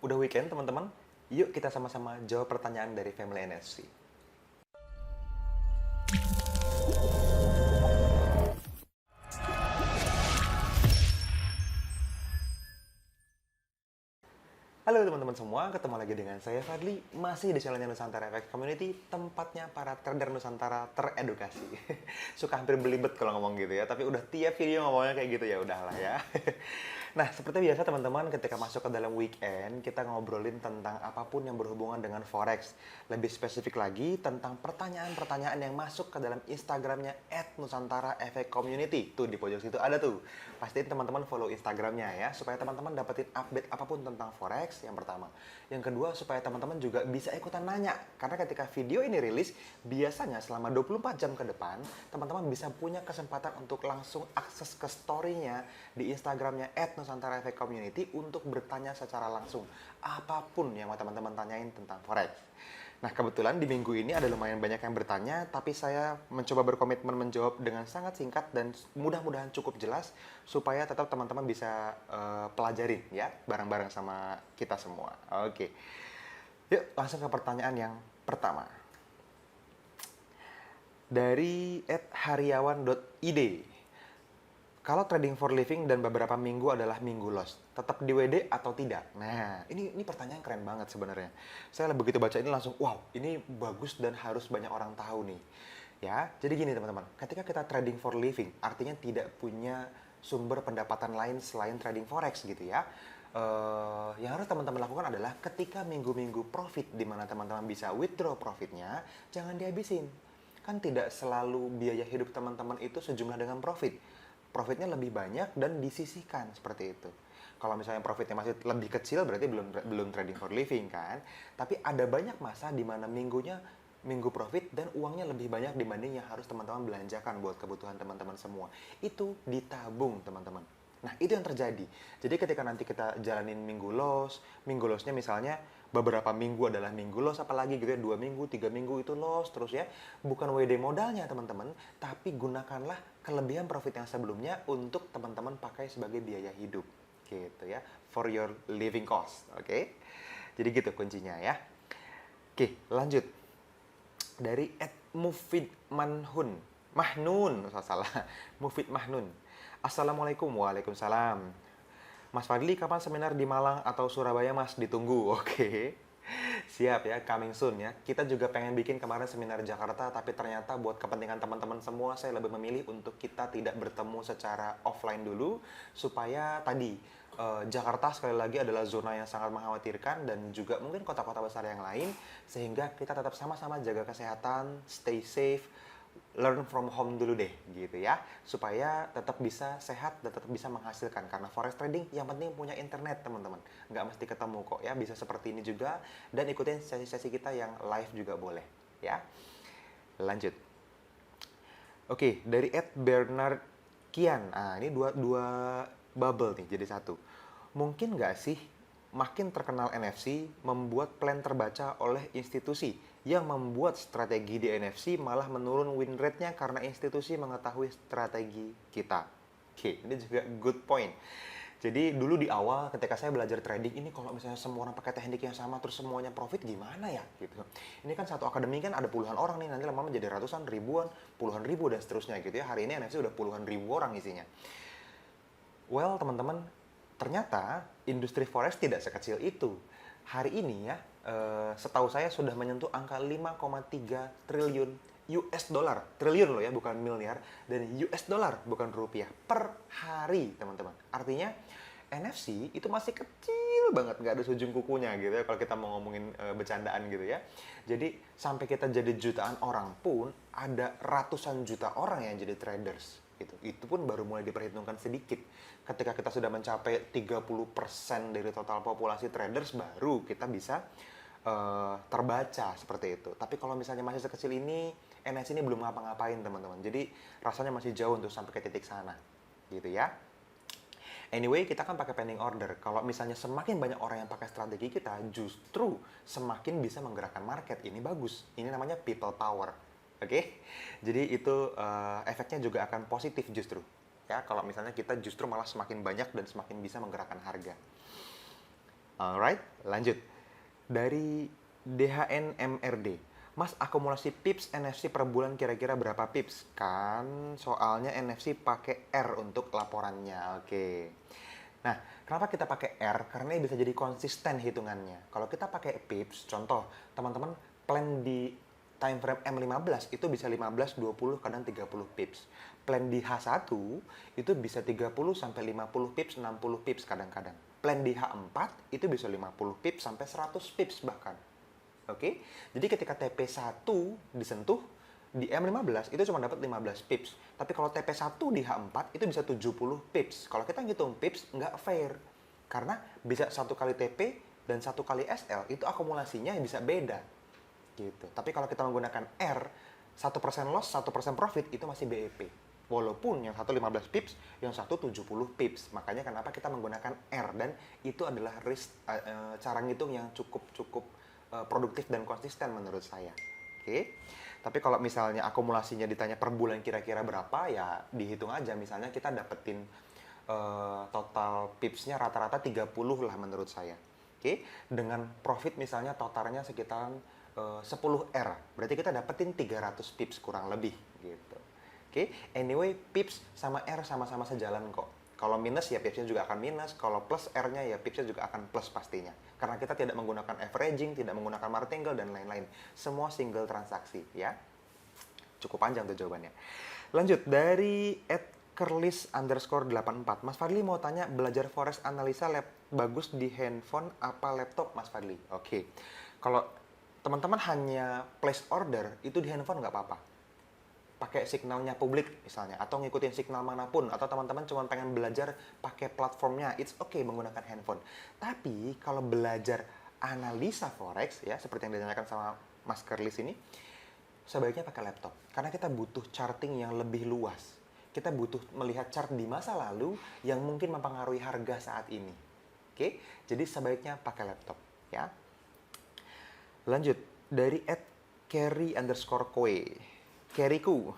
Udah weekend teman-teman? Yuk kita sama-sama jawab pertanyaan dari Family NFC. Halo teman-teman semua, ketemu lagi dengan saya Fadli, masih di channelnya Nusantara FX Community, tempatnya para trader Nusantara teredukasi. Suka hampir belibet kalau ngomong gitu ya, tapi udah tiap video ngomongnya kayak gitu ya udahlah ya. Nah, seperti biasa teman-teman, ketika masuk ke dalam weekend, kita ngobrolin tentang apapun yang berhubungan dengan Forex. Lebih spesifik lagi tentang pertanyaan-pertanyaan yang masuk ke dalam Instagramnya @nusantara_fx_community. Tuh di pojok situ ada tuh. Pastiin teman-teman follow Instagramnya ya, supaya teman-teman dapetin update apapun tentang Forex yang pertama. Yang kedua, supaya teman-teman juga bisa ikutan nanya. Karena ketika video ini rilis, biasanya selama 24 jam ke depan, teman-teman bisa punya kesempatan untuk langsung akses ke story-nya di Instagramnya @nusantara FX Community untuk bertanya secara langsung apapun yang mau teman-teman tanyain tentang Forex. Nah, kebetulan di minggu ini ada lumayan banyak yang bertanya, tapi saya mencoba berkomitmen menjawab dengan sangat singkat dan mudah-mudahan cukup jelas supaya tetap teman-teman bisa pelajarin ya bareng-bareng sama kita semua. Oke. Yuk, langsung ke pertanyaan yang pertama. Dari @hariawan.id. Kalau trading for living dan beberapa minggu adalah minggu loss, tetap di WD atau tidak? Nah, ini pertanyaan keren banget sebenarnya. Saya begitu baca ini langsung, wow, ini bagus dan harus banyak orang tahu nih. Ya, jadi gini teman-teman, ketika kita trading for living, artinya tidak punya sumber pendapatan lain selain trading forex gitu ya. Yang harus teman-teman lakukan adalah ketika minggu-minggu profit di mana teman-teman bisa withdraw profitnya, jangan dihabisin. Kan tidak selalu biaya hidup teman-teman itu sejumlah dengan profit. Profitnya lebih banyak dan disisihkan seperti itu. Kalau misalnya profitnya masih lebih kecil berarti belum trading for living kan. Tapi ada banyak masa di mana minggu profit dan uangnya lebih banyak dibanding yang harus teman-teman belanjakan buat kebutuhan teman-teman semua. Itu ditabung teman-teman. Nah, itu yang terjadi. Jadi ketika nanti kita jalanin minggu lossnya misalnya beberapa minggu adalah minggu loss, apalagi gitu ya, 2 minggu, 3 minggu itu loss terus ya. Bukan WD modalnya teman-teman, tapi gunakanlah kelebihan profit yang sebelumnya untuk teman-teman pakai sebagai biaya hidup. Gitu ya, for your living cost, oke? Jadi gitu kuncinya ya. Oke, lanjut. Dari Mahnun, salah. Mufid Mahnun. Assalamualaikum, waalaikumsalam. Mas Fadli, kapan seminar di Malang atau Surabaya, Mas? Ditunggu, oke. Siap ya, coming soon ya. Kita juga pengen bikin kemarin seminar di Jakarta, tapi ternyata buat kepentingan teman-teman semua, saya lebih memilih untuk kita tidak bertemu secara offline dulu, supaya tadi, Jakarta sekali lagi adalah zona yang sangat mengkhawatirkan, dan juga mungkin kota-kota besar yang lain, sehingga kita tetap sama-sama jaga kesehatan, stay safe, learn from home dulu deh gitu ya, supaya tetap bisa sehat dan tetap bisa menghasilkan. Karena forex trading yang penting punya internet teman-teman, nggak mesti ketemu kok ya, bisa seperti ini juga, dan ikutin sesi-sesi kita yang live juga boleh ya. Lanjut. Oke, dari @Bernard Kian. Ah, ini dua bubble nih jadi satu. Mungkin nggak sih makin terkenal NFC membuat plan terbaca oleh institusi yang membuat strategi di NFC malah menurun win rate-nya karena institusi mengetahui strategi kita. Oke, ini juga good point. Jadi dulu di awal ketika saya belajar trading ini, kalau misalnya semua orang pakai teknik yang sama terus semuanya profit gimana ya gitu. Ini kan satu akademi kan ada puluhan orang nih, nanti lama-lama jadi ratusan, ribuan, puluhan ribu dan seterusnya gitu ya. Hari ini NFC udah puluhan ribu orang isinya. Well, teman-teman, ternyata industri forex tidak sekecil itu. Hari ini ya, setahu saya sudah menyentuh angka 5,3 triliun US dollar. Triliun loh ya, bukan miliar. Dan US dollar, bukan rupiah. Per hari, teman-teman. Artinya, NFC itu masih kecil banget, nggak ada ujung kukunya gitu ya, kalau kita mau ngomongin bercandaan gitu ya. Jadi, sampai kita jadi jutaan orang pun, ada ratusan juta orang yang jadi traders. Gitu. Itu pun baru mulai diperhitungkan sedikit. Ketika kita sudah mencapai 30% dari total populasi traders, baru kita bisa terbaca seperti itu. Tapi kalau misalnya masih sekecil ini, NS ini belum ngapa-ngapain teman-teman. Jadi rasanya masih jauh untuk sampai ke titik sana. Gitu ya. Anyway, kita kan pakai pending order. Kalau misalnya semakin banyak orang yang pakai strategi kita, justru semakin bisa menggerakkan market. Ini bagus. Ini namanya people power. Oke, jadi itu efeknya juga akan positif justru. Ya, kalau misalnya kita justru malah semakin banyak dan semakin bisa menggerakkan harga. Alright, lanjut. Dari DHN MRD, Mas akumulasi pips NFC per bulan kira-kira berapa pips? Kan soalnya NFC pakai R untuk laporannya. Oke. Nah, kenapa kita pakai R? Karena bisa jadi konsisten hitungannya. Kalau kita pakai pips, contoh, teman-teman plan di time frame M15 itu bisa 15, 20, kadang 30 pips. Plan di H1 itu bisa 30 sampai 50 pips, 60 pips kadang-kadang. Plan di H4 itu bisa 50 pips sampai 100 pips bahkan. Oke, jadi ketika TP1 disentuh di M15 itu cuma dapat 15 pips. Tapi kalau TP1 di H4 itu bisa 70 pips. Kalau kita ngitung pips nggak fair. Karena bisa satu kali TP dan satu kali SL itu akumulasinya bisa beda. Gitu. Tapi kalau kita menggunakan R, 1% loss, 1% profit itu masih BEP. Walaupun yang satu 15 pips, yang satu 70 pips. Makanya kenapa kita menggunakan R dan itu adalah cara ngitung yang cukup produktif dan konsisten menurut saya. Oke. Tapi kalau misalnya akumulasinya ditanya per bulan kira-kira berapa, ya dihitung aja. Misalnya kita dapetin total pipsnya rata-rata 30 lah menurut saya. Oke. Dengan profit misalnya totalnya sekitar 10R. Berarti kita dapetin 300 pips kurang lebih gitu. Oke. Anyway, pips sama R sama-sama sejalan kok. Kalau minus ya pipsnya juga akan minus, kalau plus R-nya ya pipsnya juga akan plus pastinya. Karena kita tidak menggunakan averaging, tidak menggunakan martingale dan lain-lain. Semua single transaksi ya. Cukup panjang tuh jawabannya. Lanjut dari @kerlis_84. Mas Fadli mau tanya, belajar forex analisa bagus di handphone apa laptop Mas Fadli? Oke. Kalau teman-teman hanya place order itu di handphone nggak apa-apa. Pakai signalnya publik misalnya, atau ngikutin signal manapun, atau teman-teman cuma pengen belajar pakai platformnya, it's okay menggunakan handphone. Tapi kalau belajar analisa forex ya, seperti yang ditanyakan sama Mas Kerlis ini, sebaiknya pakai laptop. Karena kita butuh charting yang lebih luas. Kita butuh melihat chart di masa lalu yang mungkin mempengaruhi harga saat ini. Oke, jadi sebaiknya pakai laptop ya. Lanjut dari @carry_koe. Carryku,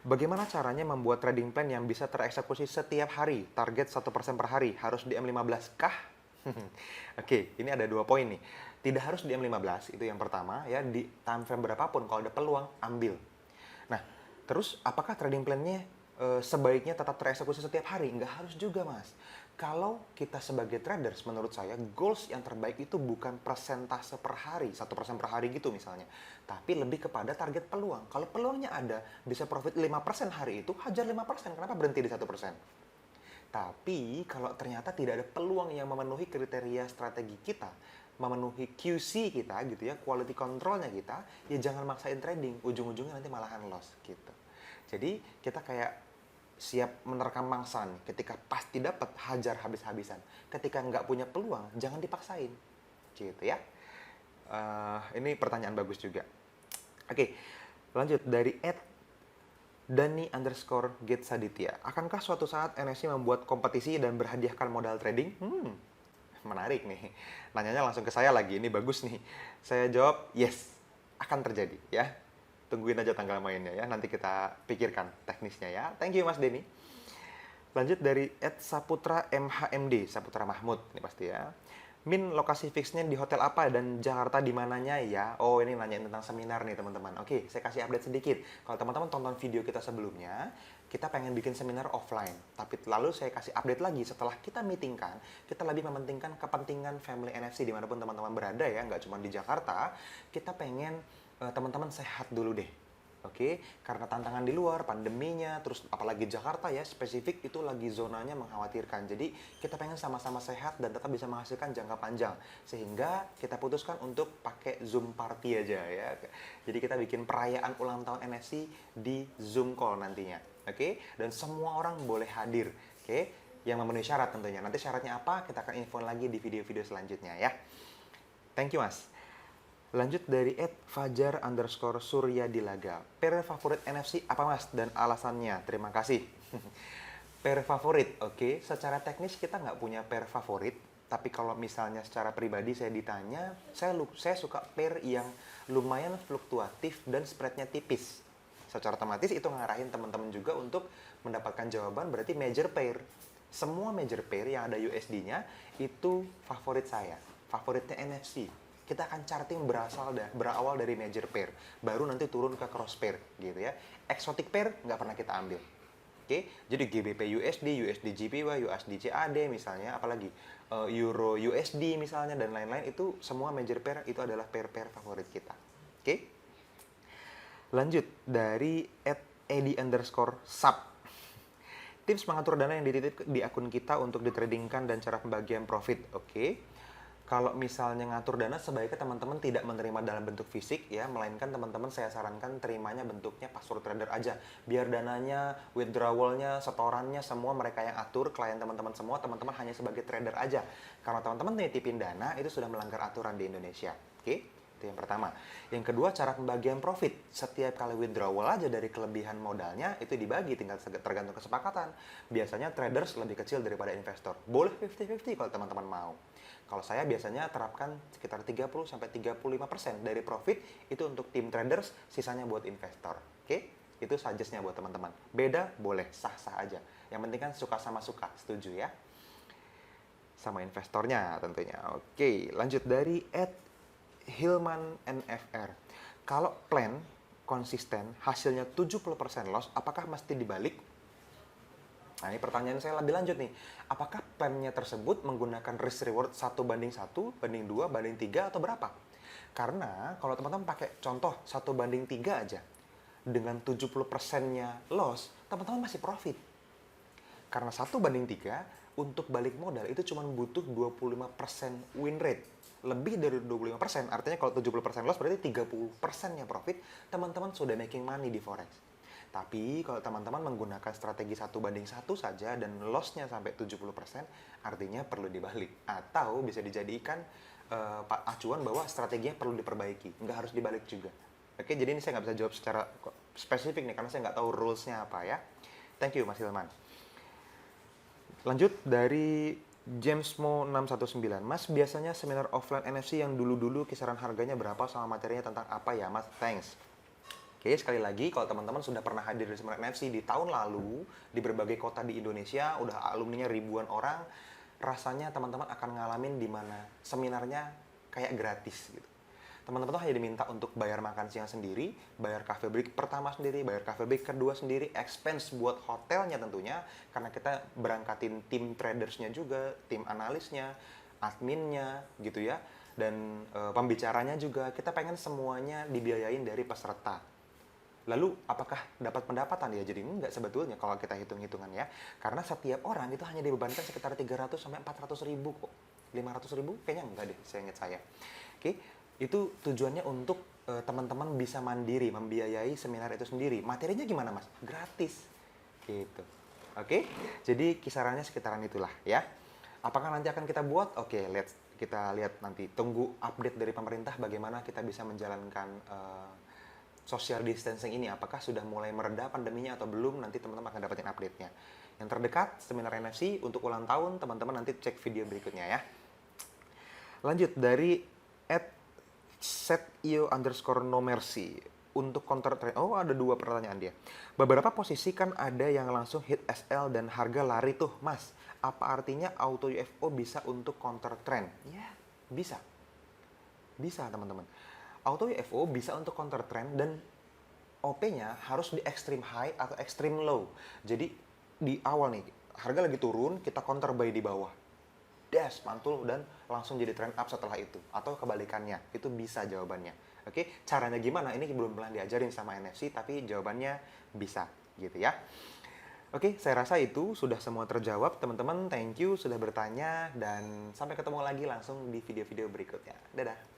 bagaimana caranya membuat trading plan yang bisa tereksekusi setiap hari? Target 1% per hari, harus di M15 kah? Oke, ini ada 2 poin nih. Tidak harus di M15, itu yang pertama ya, di time frame berapapun, kalau ada peluang, ambil. Nah, terus apakah trading plan-nya sebaiknya tetap tereksekusi setiap hari? Nggak harus juga, Mas. Kalau kita sebagai traders, menurut saya, goals yang terbaik itu bukan persentase per hari, 1% per hari gitu misalnya. Tapi lebih kepada target peluang. Kalau peluangnya ada, bisa profit 5% hari itu, hajar 5%. Kenapa berhenti di 1%? Tapi kalau ternyata tidak ada peluang yang memenuhi kriteria strategi kita, memenuhi QC kita gitu ya, quality controlnya kita, ya jangan maksain trading. Ujung-ujungnya nanti malahan loss gitu. Jadi kita kayak siap menerkam mangsa nih. Ketika pasti dapat, hajar habis-habisan. Ketika nggak punya peluang, jangan dipaksain. Gitu ya. Ini pertanyaan bagus juga. Oke, lanjut dari @Dani_Getsaditya. Akankah suatu saat NSC membuat kompetisi dan berhadiahkan modal trading? Menarik nih. Nanyanya langsung ke saya lagi, ini bagus nih. Saya jawab, yes, akan terjadi ya. Tungguin aja tanggal mainnya ya, nanti kita pikirkan teknisnya ya. Thank you Mas Denny. Lanjut dari @Saputra MHMD, Saputra Mahmud, ini pasti ya. Min, lokasi fixnya di hotel apa dan Jakarta di mananya ya? Oh, ini nanyain tentang seminar nih teman-teman. Oke, saya kasih update sedikit. Kalau teman-teman tonton video kita sebelumnya, kita pengen bikin seminar offline. Tapi lalu saya kasih update lagi setelah kita meetingkan, kita lebih mementingkan kepentingan family NFC dimanapun teman-teman berada ya, nggak cuma di Jakarta. Kita pengen teman-teman sehat dulu deh. Oke, karena tantangan di luar, pandeminya, terus apalagi Jakarta ya, spesifik itu lagi zonanya mengkhawatirkan. Jadi kita pengen sama-sama sehat dan tetap bisa menghasilkan jangka panjang. Sehingga kita putuskan untuk pakai Zoom party aja ya. Jadi kita bikin perayaan ulang tahun NFC di Zoom call nantinya. Oke, dan semua orang boleh hadir. Oke, yang memenuhi syarat tentunya. Nanti syaratnya apa, kita akan info lagi di video-video selanjutnya ya. Thank you Mas. Lanjut dari @fajar_surya_dilaga. Pair favorit NFC apa Mas dan alasannya? Terima kasih. Pair favorit, oke. Secara teknis kita nggak punya pair favorit. Tapi kalau misalnya secara pribadi saya ditanya, saya suka pair yang lumayan fluktuatif dan spreadnya tipis. Secara otomatis itu ngarahin teman-teman juga untuk mendapatkan jawaban berarti major pair. Semua major pair yang ada USD-nya itu favorit saya, favoritnya NFC. Kita akan charting berawal dari major pair, baru nanti turun ke cross pair gitu ya. Exotic pair nggak pernah kita ambil. Oke, jadi GBP USD, USD JPY, USD CAD misalnya, apalagi Euro USD misalnya dan lain-lain, itu semua major pair itu adalah pair-pair favorit kita. Oke, lanjut dari @edi_sub. Tips mengatur dana yang dititip di akun kita untuk ditradingkan dan cara pembagian profit. Oke. Kalau misalnya ngatur dana, sebaiknya teman-teman tidak menerima dalam bentuk fisik ya, melainkan teman-teman saya sarankan terimanya bentuknya password trader aja. Biar dananya, withdrawalnya, setorannya semua mereka yang atur, klien teman-teman semua, teman-teman hanya sebagai trader aja. Karena teman-teman nitipin dana itu sudah melanggar aturan di Indonesia. Oke? Itu yang pertama. Yang kedua, cara pembagian profit. Setiap kali withdrawal aja dari kelebihan modalnya, itu dibagi, tinggal tergantung kesepakatan. Biasanya traders lebih kecil daripada investor. Boleh 50-50 kalau teman-teman mau. Kalau saya biasanya terapkan sekitar 30-35% dari profit itu untuk tim traders, sisanya buat investor. Oke? Itu suggest-nya buat teman-teman. Beda, boleh, sah-sah aja. Yang penting kan suka sama suka, setuju ya? Sama investornya tentunya. Oke, lanjut dari Hilman NFR. Kalau plan konsisten hasilnya 70% loss, apakah mesti dibalik? Nah, ini pertanyaan saya lebih lanjut nih. Apakah plannya tersebut menggunakan risk reward 1:1, banding 2, banding 3 atau berapa? Karena kalau teman-teman pakai contoh 1:3 aja, dengan 70%-nya loss, teman-teman masih profit. Karena 1:3, untuk balik modal itu cuma butuh 25% win rate. Lebih dari 25%, artinya kalau 70% loss berarti 30%-nya profit, teman-teman sudah making money di forex. Tapi kalau teman-teman menggunakan strategi 1:1 saja dan loss-nya sampai 70%, artinya perlu dibalik. Atau bisa dijadikan acuan bahwa strateginya perlu diperbaiki. Nggak harus dibalik juga. Oke, jadi ini saya nggak bisa jawab secara spesifik nih, karena saya nggak tahu rules-nya apa ya. Thank you, Mas Hilman. Lanjut dari Jamesmo 619. Mas, biasanya seminar offline NFC yang dulu-dulu kisaran harganya berapa sama materinya tentang apa ya, Mas? Thanks. Oke, sekali lagi, kalau teman-teman sudah pernah hadir di seminar NFC di tahun lalu, di berbagai kota di Indonesia, udah alumninya ribuan orang, rasanya teman-teman akan ngalamin di mana seminarnya kayak gratis gitu. Teman-teman tuh hanya diminta untuk bayar makan siang sendiri, bayar cafe break pertama sendiri, bayar cafe break kedua sendiri, expense buat hotelnya tentunya, karena kita berangkatin tim tradersnya juga, tim analisnya, adminnya gitu ya, dan pembicaranya juga, kita pengen semuanya dibiayain dari peserta. Lalu apakah dapat pendapatan ya? Jadi enggak sebetulnya kalau kita hitung-hitungan ya. Karena setiap orang itu hanya dibebankan sekitar 300 sampai 400 ribu kok. 500 ribu kayaknya enggak deh, saya ingat saya. Oke, itu tujuannya untuk teman-teman bisa mandiri, membiayai seminar itu sendiri. Materinya gimana, Mas? Gratis. Gitu. Oke, jadi kisarannya sekitaran itulah ya. Apakah nanti akan kita buat? Oke, kita lihat nanti. Tunggu update dari pemerintah bagaimana kita bisa menjalankan social distancing ini, apakah sudah mulai mereda pandeminya atau belum, nanti teman-teman akan dapetin update-nya. Yang terdekat, seminar NFC untuk ulang tahun, teman-teman nanti cek video berikutnya ya. Lanjut dari @setio_nomercy untuk counter trend. Oh, ada dua pertanyaan dia. Beberapa posisi kan ada yang langsung hit SL dan harga lari tuh, Mas. Apa artinya auto UFO bisa untuk counter trend? Ya, bisa. Bisa, teman-teman. Auto UFO bisa untuk counter trend dan OP-nya harus di extreme high atau extreme low. Jadi di awal nih, harga lagi turun, kita counter buy di bawah. Dash, mantul, dan langsung jadi trend up setelah itu. Atau kebalikannya, itu bisa jawabannya. Oke, caranya gimana? Ini belum pernah diajarin sama NFC, tapi jawabannya bisa, gitu ya. Oke, saya rasa itu sudah semua terjawab. Teman-teman, thank you sudah bertanya, dan sampai ketemu lagi langsung di video-video berikutnya. Dadah!